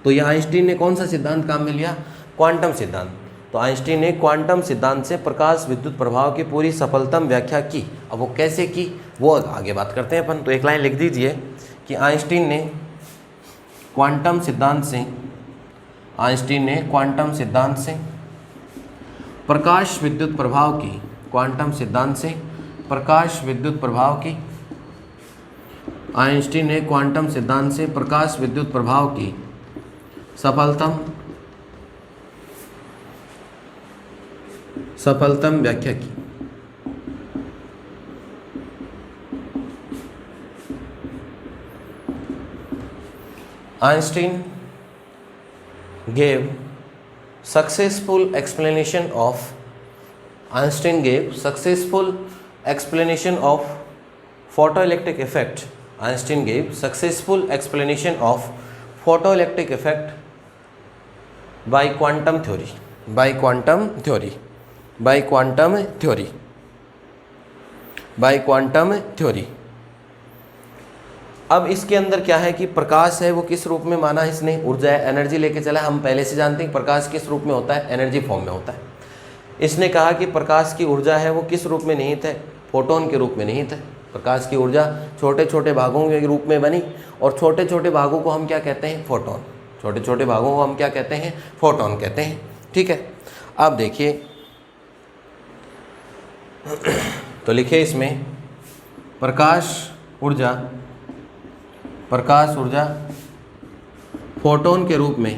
Speaker 1: तो ये आइंस्टीन ने कौन सा सिद्धांत काम में लिया, क्वांटम सिद्धांत। तो आइंस्टीन ने क्वांटम सिद्धांत से प्रकाश विद्युत प्रभाव की पूरी सफलतम व्याख्या की। अब वो कैसे की, वो आगे बात करते हैं अपन। तो एक लाइन लिख दीजिए कि आइंस्टीन ने क्वांटम सिद्धांत से प्रकाश विद्युत प्रभाव की, आइंस्टीन ने क्वांटम सिद्धांत से प्रकाश विद्युत प्रभाव की सफलतम व्याख्या की। Einstein gave successful explanation of photoelectric effect. Einstein gave successful explanation of photoelectric effect by quantum theory. अब इसके अंदर क्या है कि प्रकाश है वो किस रूप में माना इसने, ऊर्जा है, एनर्जी लेके चला। हम पहले से जानते हैं प्रकाश किस रूप में होता है, एनर्जी फॉर्म में होता है। इसने कहा कि प्रकाश की ऊर्जा है वो किस रूप में निहित है, फोटोन के रूप में निहित है। प्रकाश की ऊर्जा छोटे छोटे भागों के रूप में बनी और छोटे छोटे भागों को हम क्या कहते हैं, फोटोन। छोटे छोटे भागों को हम क्या कहते हैं, फोटोन कहते हैं। ठीक है, अब देखिए तो लिखे इसमें प्रकाश ऊर्जा फोटोन के रूप में,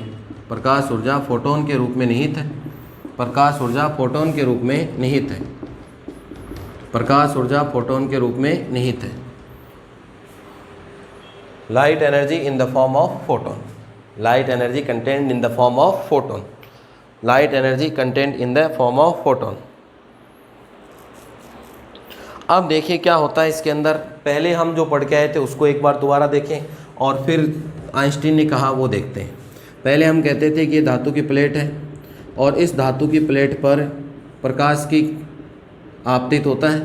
Speaker 1: प्रकाश ऊर्जा फोटोन के रूप में निहित है। प्रकाश ऊर्जा फोटोन के रूप में निहित है। प्रकाश ऊर्जा फोटोन के रूप में निहित है। Light energy in the form of photon. Light energy content in the form of photon. Light energy content in the form of photon. अब देखिए क्या होता है इसके अंदर। पहले हम जो पढ़ के आए थे उसको एक बार दोबारा देखें और फिर आइंस्टीन ने कहा वो देखते हैं। पहले हम कहते थे कि ये धातु की प्लेट है और इस धातु की प्लेट पर प्रकाश की आपतित होता है।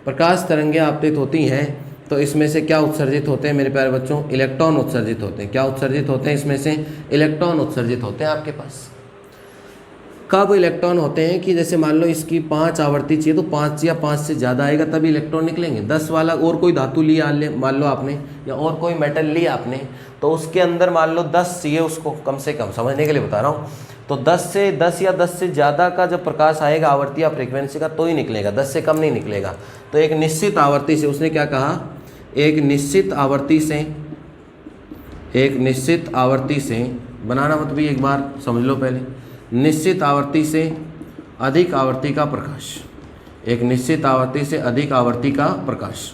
Speaker 1: प्रकाश तरंगें आपतित होती हैं तो इसमें से क्या उत्सर्जित होते हैं मेरे प्यारे बच्चों, इलेक्ट्रॉन उत्सर्जित होते हैं। क्या उत्सर्जित होते हैं, इसमें से इलेक्ट्रॉन उत्सर्जित होते हैं आपके पास। कब इलेक्ट्रॉन होते हैं कि जैसे मान लो इसकी 5 आवृत्ति चाहिए तो 5 या 5 से ज़्यादा आएगा तभी इलेक्ट्रॉन निकलेंगे। 10 वाला और कोई धातु लिया मान लो आपने, या और कोई मेटल लिया आपने, तो उसके अंदर मान लो 10 चाहिए उसको, कम से कम समझने के लिए बता रहा हूँ। तो 10 या 10 से ज़्यादा का जब प्रकाश आएगा आवृत्ति या फ्रीक्वेंसी का तो ही निकलेगा, 10 से कम नहीं निकलेगा। तो एक निश्चित आवृत्ति से, उसने क्या कहा, एक निश्चित आवृत्ति से बनाना मत भी, एक बार समझ लो पहले। निश्चित आवृत्ति से अधिक आवृत्ति का प्रकाश, एक निश्चित आवृत्ति से अधिक आवृत्ति का प्रकाश,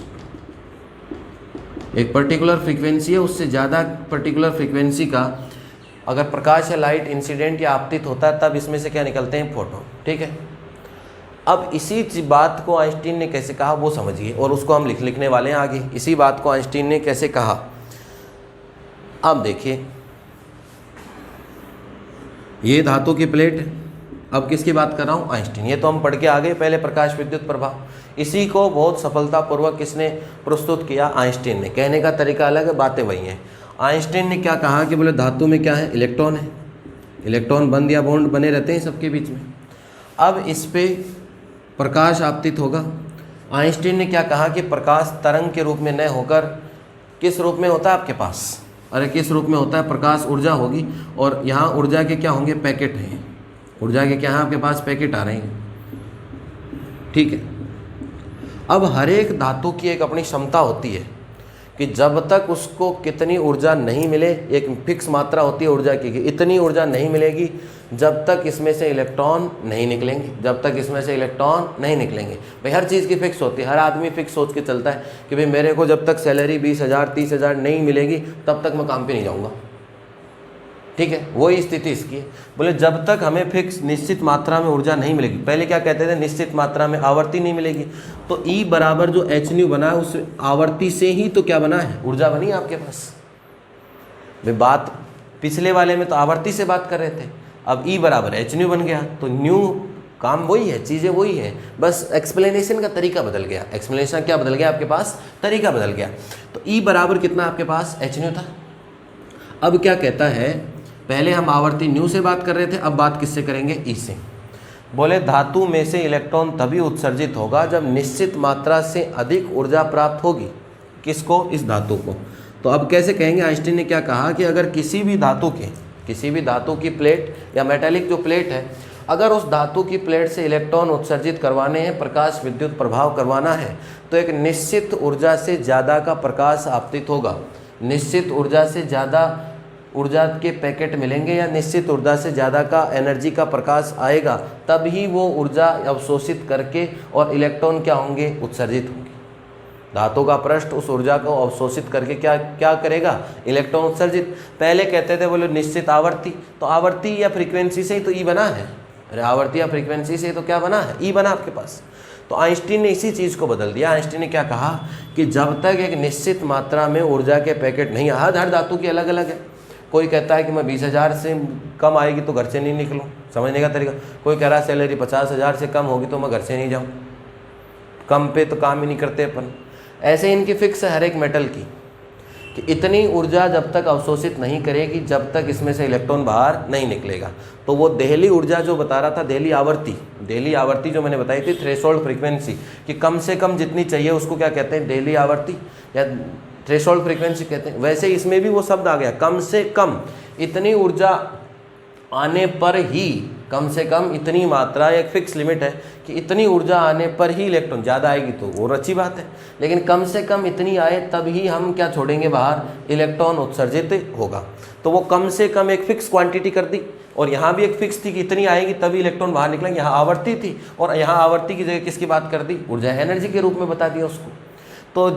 Speaker 1: एक पर्टिकुलर फ्रीक्वेंसी है उससे ज़्यादा पर्टिकुलर फ्रीक्वेंसी का अगर प्रकाश या लाइट इंसिडेंट या आपतित होता है तब इसमें से क्या निकलते हैं, फोटोन। ठीक है, अब इसी बात को आइंस्टीन ने कैसे कहा वो समझिए और उसको हम लिखने वाले हैं आगे। इसी बात को आइंस्टीन ने कैसे कहा, अब देखिए ये धातु की प्लेट, अब किसकी बात कर रहा हूँ, आइंस्टीन। ये तो हम पढ़ के आ गए पहले, प्रकाश विद्युत प्रभाव। इसी को बहुत सफलतापूर्वक किसने प्रस्तुत किया, आइंस्टीन ने। कहने का तरीका अलग है, बातें वही हैं। आइंस्टीन ने क्या कहा कि बोले धातु में क्या है, इलेक्ट्रॉन है। इलेक्ट्रॉन बंद या बॉन्ड बने रहते हैं सबके बीच में। अब इस पे प्रकाश आपतित होगा। आइंस्टीन ने क्या कहा कि प्रकाश तरंग के रूप में न होकर किस रूप में होता है आपके पास, अरे किस रूप में होता है, प्रकाश ऊर्जा होगी। और यहाँ ऊर्जा के क्या होंगे, पैकेट हैं। ऊर्जा के क्या है आपके पास, पैकेट आ रहे हैं। ठीक है, अब हर एक धातु की एक अपनी क्षमता होती है कि जब तक उसको कितनी ऊर्जा नहीं मिले, एक फिक्स मात्रा होती है ऊर्जा की कि इतनी ऊर्जा नहीं मिलेगी जब तक इसमें से इलेक्ट्रॉन नहीं निकलेंगे, जब तक इसमें से इलेक्ट्रॉन नहीं निकलेंगे। भाई हर चीज़ की फिक्स होती है, हर आदमी फिक्स सोच के चलता है कि भाई मेरे को जब तक सैलरी 20,000 30,000 नहीं मिलेगी तब तक मैं काम पे नहीं जाऊँगा। ठीक है, वही स्थिति इसकी है। बोले जब तक हमें फिक्स निश्चित मात्रा में ऊर्जा नहीं मिलेगी, पहले क्या कहते थे, निश्चित मात्रा में आवर्ती नहीं मिलेगी, तो E बराबर जो hν बना है उस आवर्ती से ही तो क्या बना है, ऊर्जा बनी है आपके पास। वे बात पिछले वाले में तो आवर्ती से बात कर रहे थे, अब E बराबर hν बन गया, तो न्यू काम वही है, चीज़ें वही है, बस एक्सप्लेनेशन का तरीका बदल गया। एक्सप्लेनेशन क्या बदल गया आपके पास, तरीका बदल गया। तो E बराबर कितना आपके पास, hν था। अब क्या कहता है, पहले हम आवर्ती न्यू से बात कर रहे थे, अब बात किससे करेंगे, ई से। बोले धातु में से इलेक्ट्रॉन तभी उत्सर्जित होगा जब निश्चित मात्रा से अधिक ऊर्जा प्राप्त होगी। किसको, इस धातु को। तो अब कैसे कहेंगे, आइंस्टीन ने क्या कहा कि अगर किसी भी धातु की प्लेट या मेटालिक जो प्लेट है, अगर उस धातु की प्लेट से इलेक्ट्रॉन उत्सर्जित करवाने हैं, प्रकाश विद्युत प्रभाव करवाना है, तो एक निश्चित ऊर्जा से ज़्यादा का प्रकाश आपतित होगा। निश्चित ऊर्जा से ज़्यादा ऊर्जा के पैकेट मिलेंगे या निश्चित ऊर्जा से ज़्यादा का एनर्जी का प्रकाश आएगा, तब ही वो ऊर्जा अवशोषित करके और इलेक्ट्रॉन क्या होंगे, उत्सर्जित होंगे। धातु का पृष्ठ उस ऊर्जा को अवशोषित करके क्या क्या करेगा, इलेक्ट्रॉन उत्सर्जित। पहले कहते थे बोले निश्चित आवर्ती, तो आवर्ती या फ्रीक्वेंसी से ही तो ई बना है। अरे आवर्ती या फ्रीक्वेंसी से तो क्या बना है, ई बना आपके पास। तो आइंस्टीन ने इसी चीज़ को बदल दिया। आइंस्टीन ने क्या कहा कि जब तक एक निश्चित मात्रा में ऊर्जा के पैकेट नहीं, हर धातु की अलग अलग है। कोई कहता है कि मैं 20,000 से कम आएगी तो घर से नहीं निकलूँ, समझने का तरीका। कोई कह रहा है सैलरी 50,000 से कम होगी तो मैं घर से नहीं जाऊँ, कम पे तो काम ही नहीं करते अपन। ऐसे इनकी फिक्स है हर एक मेटल की कि इतनी ऊर्जा जब तक अवशोषित नहीं करेगी जब तक इसमें से इलेक्ट्रॉन बाहर नहीं निकलेगा। तो वो देहली ऊर्जा जो बता रहा था, देहली आवर्ती जो मैंने बताई थी, थ्रेशोल्ड फ्रीक्वेंसी कि कम से कम जितनी चाहिए उसको क्या कहते हैं, देहली आवर्ती या थ्रेशोल्ड फ्रीक्वेंसी कहते हैं। वैसे इसमें भी वो शब्द आ गया, कम से कम इतनी ऊर्जा आने पर ही, कम से कम इतनी मात्रा, एक फिक्स लिमिट है कि इतनी ऊर्जा आने पर ही इलेक्ट्रॉन, ज़्यादा आएगी तो और अच्छी बात है, लेकिन कम से कम इतनी आए तब ही हम क्या छोड़ेंगे बाहर, इलेक्ट्रॉन उत्सर्जित होगा। तो वो कम से कम एक फिक्स क्वांटिटी कर दी, और यहाँ भी एक फिक्स थी कि इतनी आएगी तभी इलेक्ट्रॉन बाहर निकलेंगे। यहाँ आवर्ती थी और यहाँ आवर्ती की जगह किसकी बात कर दी, ऊर्जा एनर्जी के रूप में बता दिया उसको। तो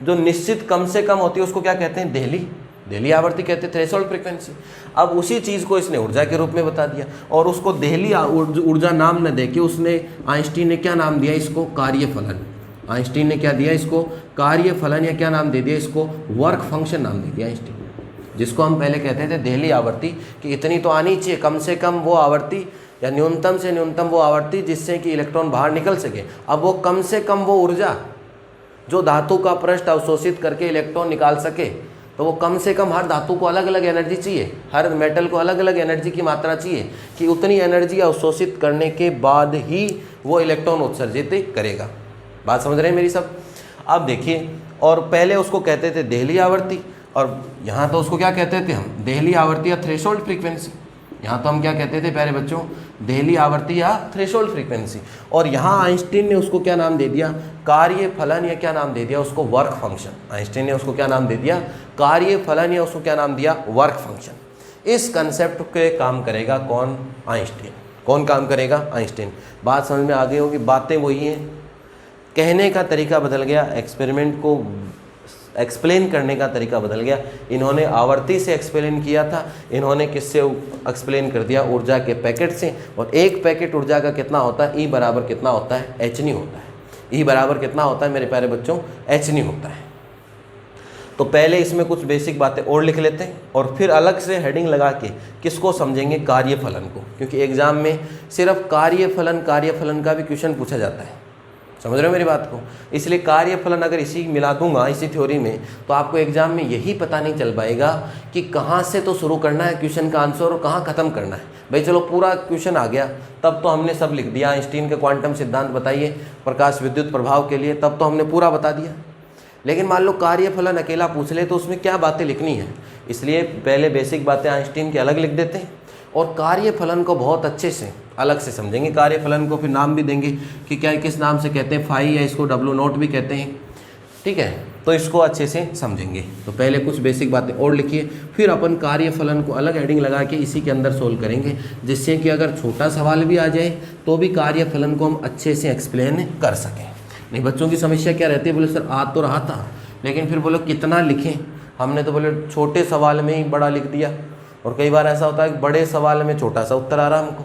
Speaker 1: जो निश्चित कम से कम होती है उसको क्या कहते हैं, देहली आवर्ती कहते हैं, थ्रेशोल्ड फ्रीक्वेंसी। अब उसी चीज़ को इसने ऊर्जा के रूप में बता दिया, और उसको देहली ऊर्जा नाम न देके उसने, आइंस्टीन ने क्या नाम दिया इसको, कार्यफलन। आइंस्टीन ने क्या दिया इसको, कार्यफलन, या क्या नाम दे दिया इसको, वर्क फंक्शन नाम दे दिया आइंस्टीन ने। जिसको हम पहले कहते थे देहली आवर्ती कि इतनी तो आनी चाहिए, कम से कम वो आवर्ती या न्यूनतम से न्यूनतम वो आवर्ती जिससे कि इलेक्ट्रॉन बाहर निकल सके। अब वो कम से कम वो ऊर्जा जो धातु का पृष्ठ अवशोषित करके इलेक्ट्रॉन निकाल सके, तो वो कम से कम हर धातु को अलग अलग एनर्जी चाहिए, हर मेटल को अलग अलग एनर्जी की मात्रा चाहिए कि उतनी एनर्जी अवशोषित करने के बाद ही वो इलेक्ट्रॉन उत्सर्जित करेगा। बात समझ रहे हैं मेरी सब। अब देखिए, और पहले उसको कहते थे देहली आवर्ती, और यहाँ तो उसको क्या कहते थे हम, देहली आवर्ती या थ्रेशोल्ड फ्रीक्वेंसी। यहाँ तो हम क्या कहते थे प्यारे बच्चों, देहली आवर्ती या थ्रेशोल्ड फ्रीक्वेंसी। और यहाँ आइंस्टीन ने उसको क्या नाम दे दिया, कार्य फलन, या क्या नाम दे दिया उसको, वर्क फंक्शन। आइंस्टीन ने उसको क्या नाम दे दिया, कार्य फलन, या उसको क्या नाम दिया, वर्क फंक्शन। इस कंसेप्ट पे काम करेगा कौन, आइंस्टीन। कौन काम करेगा, आइंस्टीन। बात समझ में आ गई होगी, बातें वही हैं, कहने का तरीका बदल गया, एक्सपेरिमेंट को एक्सप्लेन करने का तरीका बदल गया। इन्होंने आवर्ती से एक्सप्लेन किया था, इन्होंने किससे एक्सप्लेन कर दिया, ऊर्जा के पैकेट से। और एक पैकेट ऊर्जा का कितना होता है, ई बराबर कितना होता है, hν होता है। ई बराबर कितना होता है मेरे प्यारे बच्चों, hν होता है। तो पहले इसमें कुछ बेसिक बातें और लिख लेते हैं, और फिर अलग से हेडिंग लगा के किसको समझेंगे, कार्यफलन को। क्योंकि एग्जाम में सिर्फ कार्यफलन का भी क्वेश्चन पूछा जाता है, समझ रहे हो मेरी बात को। इसलिए कार्यफलन अगर इसी मिला दूंगा इसी थ्योरी में, तो आपको एग्जाम में यही पता नहीं चल पाएगा कि कहाँ से तो शुरू करना है क्वेश्चन का आंसर और कहाँ ख़त्म करना है। भाई चलो पूरा क्वेश्चन आ गया, तब तो हमने सब लिख दिया। आइंस्टीन के क्वांटम सिद्धांत बताइए प्रकाश विद्युत प्रभाव के लिए, तब तो हमने पूरा बता दिया। लेकिन मान लो कार्यफलन अकेला पूछ ले तो उसमें क्या बातें लिखनी है, इसलिए पहले बेसिक बातें आइंस्टीन की अलग लिख देते हैं, और कार्यफलन को बहुत अच्छे से अलग से समझेंगे। कार्यफलन को फिर नाम भी देंगे कि क्या किस नाम से कहते हैं, फाई, या इसको W0 भी कहते हैं, ठीक है। तो इसको अच्छे से समझेंगे। तो पहले कुछ बेसिक बातें और लिखिए, फिर अपन कार्यफलन को अलग हेडिंग लगा के इसी के अंदर सोल्व करेंगे, जिससे कि अगर छोटा सवाल भी आ जाए तो भी कार्यफलन को हम अच्छे से एक्सप्लेन कर सकें। नहीं, बच्चों की समस्या क्या रहती है, बोले सर आ तो रहा था, लेकिन फिर बोलो कितना लिखें। हमने तो बोले छोटे सवाल में ही बड़ा लिख दिया, और कई बार ऐसा होता है कि बड़े सवाल में छोटा सा उत्तर आ रहा हमको,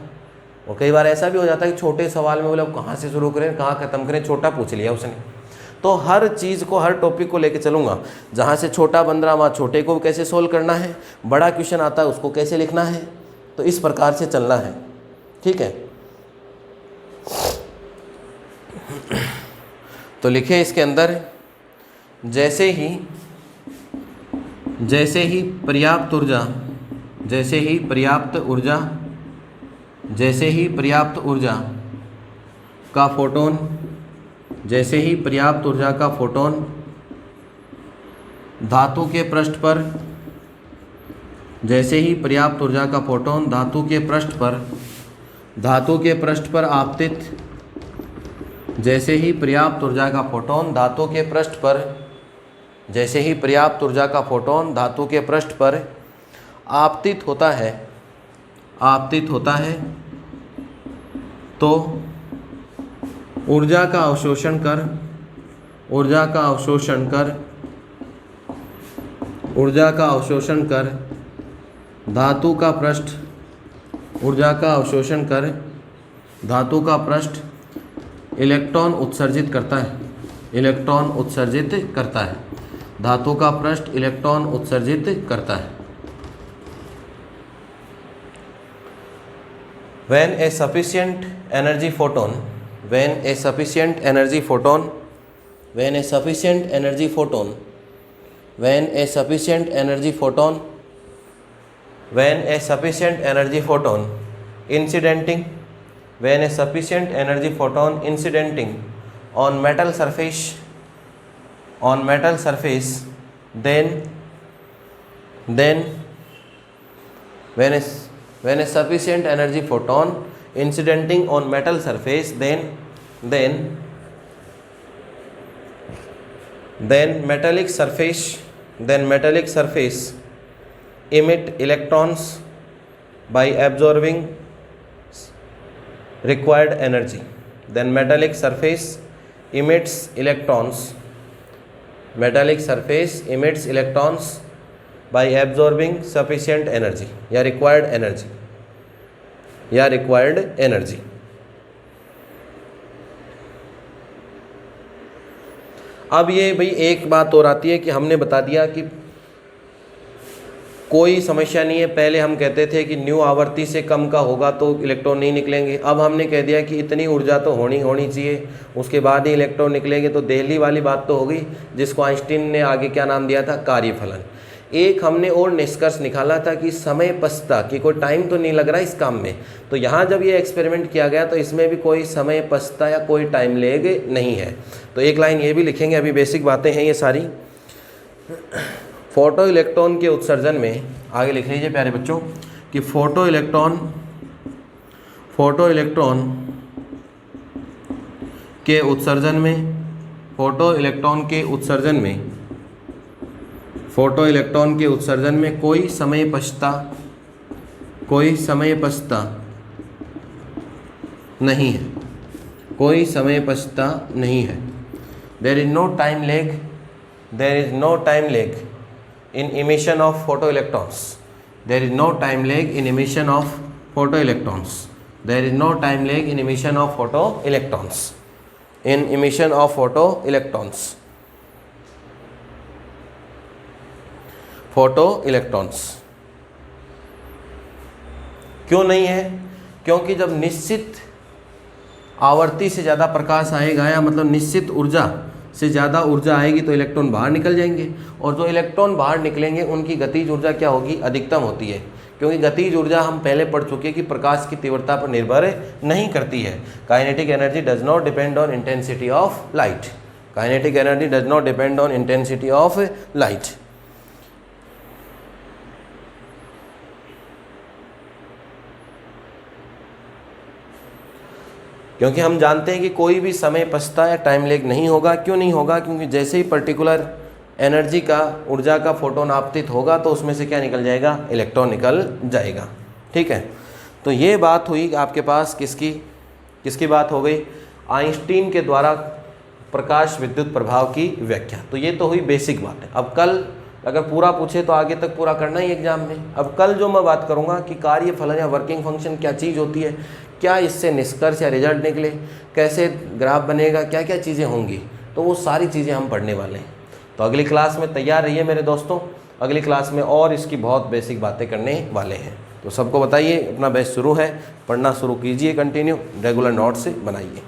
Speaker 1: और कई बार ऐसा भी हो जाता है कि छोटे सवाल में बोले अब कहाँ से शुरू करें कहाँ ख़त्म करें, छोटा पूछ लिया उसने। तो हर चीज़ को, हर टॉपिक को लेके चलूँगा, जहाँ से छोटा बन रहा वहाँ छोटे को कैसे सोल्व करना है, बड़ा क्वेश्चन आता है उसको कैसे लिखना है, तो इस प्रकार से चलना है, ठीक है। तो लिखे इसके अंदर, जैसे ही पर्याप्त ऊर्जा का फोटोन, धातु के पृष्ठ पर, आपतित होता है तो ऊर्जा का ऊर्जा का अवशोषण कर धातु का पृष्ठ ऊर्जा का अवशोषण कर धातु का पृष्ठ इलेक्ट्रॉन उत्सर्जित करता है धातु का पृष्ठ इलेक्ट्रॉन उत्सर्जित करता है। When a sufficient energy photon incidenting on metal surface, then when a sufficient energy photon incidenting on metal surface, then metallic surface emit electrons by absorbing required energy. Then metallic surface emits electrons by absorbing sufficient energy या required energy। अब ये भाई एक बात और आती है कि हमने बता दिया कि कोई समस्या नहीं है। पहले हम कहते थे कि न्यू आवर्ती से कम का होगा तो इलेक्ट्रॉन नहीं निकलेंगे। अब हमने कह दिया कि इतनी ऊर्जा तो होनी चाहिए, उसके बाद ही इलेक्ट्रॉन निकलेंगे। तो देहली वाली बात तो हो गई, जिसको आइंस्टीन ने आगे क्या नाम दिया था, कार्यफलन। एक हमने और निष्कर्ष निकाला था कि समय पछता, कि कोई टाइम तो नहीं लग रहा इस काम में। तो यहाँ जब ये एक्सपेरिमेंट किया गया तो इसमें भी कोई समय पछता या कोई टाइम लेग नहीं है। तो एक लाइन ये भी लिखेंगे, अभी बेसिक बातें हैं ये सारी। फोटो इलेक्ट्रॉन के उत्सर्जन में आगे लिख लीजिए प्यारे बच्चों कि फोटो इलेक्ट्रॉन के उत्सर्जन में कोई समय पछता नहीं है। There is no time lag in emission of photoelectrons. There is no time lag in emission of photoelectrons. क्यों नहीं है? क्योंकि जब निश्चित आवर्ती से ज़्यादा प्रकाश आएगा या मतलब निश्चित ऊर्जा से ज़्यादा ऊर्जा आएगी तो इलेक्ट्रॉन बाहर निकल जाएंगे, और जो इलेक्ट्रॉन बाहर निकलेंगे उनकी गतिज ऊर्जा क्या होगी, अधिकतम होती है। क्योंकि गतिज ऊर्जा हम पहले पढ़ चुके हैं कि प्रकाश की तीव्रता पर निर्भर नहीं करती है। Kinetic energy does not depend on intensity of light. क्योंकि हम जानते हैं कि कोई भी समय पछता या टाइम लेग नहीं होगा। क्यों नहीं होगा? क्योंकि जैसे ही पर्टिकुलर एनर्जी का, ऊर्जा का फोटोन आपतित होगा तो उसमें से क्या निकल जाएगा, इलेक्ट्रॉन निकल जाएगा। ठीक है, तो ये बात हुई आपके पास किसकी बात हो गई, आइंस्टीन के द्वारा प्रकाश विद्युत प्रभाव की व्याख्या। तो ये तो हुई बेसिक बात है। अब कल अगर पूरा पूछे तो आगे तक पूरा करना ही एग्जाम में। अब कल जो मैं बात करूँगा कि कार्य फलन या वर्किंग फंक्शन क्या चीज़ होती है, क्या इससे निष्कर्ष या रिजल्ट निकले, कैसे ग्राफ बनेगा, क्या क्या चीज़ें होंगी, तो वो सारी चीज़ें हम पढ़ने वाले हैं। तो अगली क्लास में तैयार रहिए मेरे दोस्तों। अगली क्लास में और इसकी बहुत बेसिक बातें करने वाले हैं। तो सबको बताइए अपना बैच शुरू है, पढ़ना शुरू कीजिए, कंटिन्यू रेगुलर नोट से बनाइए।